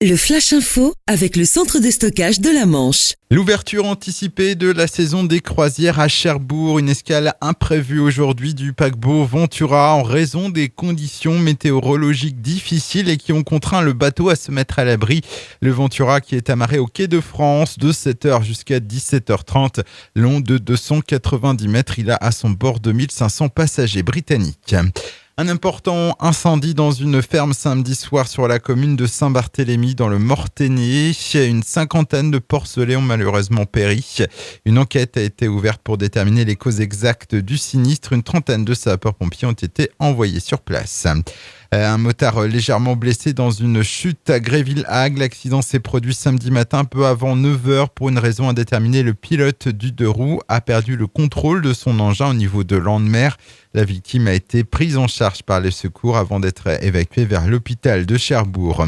Le Flash Info avec le centre de stockage de la Manche. L'ouverture anticipée de la saison des croisières à Cherbourg, une escale imprévue aujourd'hui du paquebot Ventura en raison des conditions météorologiques difficiles et qui ont contraint le bateau à se mettre à l'abri. Le Ventura qui est amarré au quai de France de 7h jusqu'à 17h30, long de 290 mètres, il a à son bord 2500 passagers britanniques. Un important incendie dans une ferme samedi soir sur la commune de Saint-Barthélemy dans le Mortainais. Une cinquantaine de porcelets ont malheureusement péri. Une enquête a été ouverte pour déterminer les causes exactes du sinistre. Une trentaine de sapeurs-pompiers ont été envoyés sur place. Un motard légèrement blessé dans une chute à Gréville-Hague. L'accident s'est produit samedi matin peu avant 9h pour une raison indéterminée. Le pilote du deux roues a perdu le contrôle de son engin au niveau de Landemer. La victime a été prise en charge par les secours avant d'être évacuée vers l'hôpital de Cherbourg.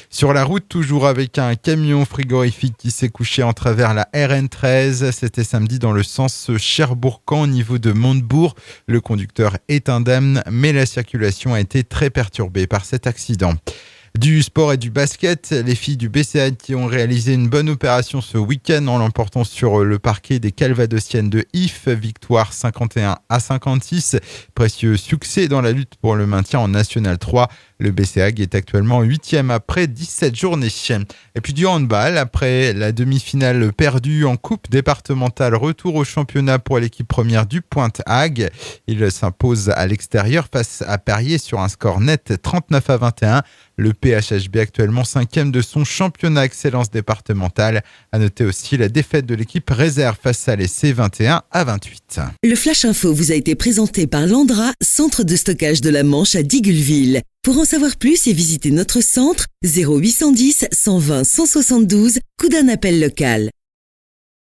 Sur la route, toujours avec un camion frigorifique qui s'est couché en travers la RN13. C'était samedi dans le sens Cherbourg-Caen au niveau de Montebourg. Le conducteur est indemne, mais la circulation a été très perturbée par cet accident. Du sport et du basket, les filles du BCA qui ont réalisé une bonne opération ce week-end en l'emportant sur le parquet des Calvadosiennes de If, victoire 51-56, précieux succès dans la lutte pour le maintien en National 3. Le BCA est actuellement 8e après 17 journées. Et puis du handball, après la demi-finale perdue en coupe départementale, retour au championnat pour l'équipe première du Pointe-Hague. Il s'impose à l'extérieur face à Perrier sur un score net 39-21. Le PHHB actuellement 5e de son championnat excellence départementale. À noter aussi la défaite de l'équipe réserve face à l'essai 21-28. Le Flash Info vous a été présenté par Landra, centre de stockage de la Manche à Digueulville. Pour en savoir plus et visiter notre centre, 0810 120 172, coup d'un appel local.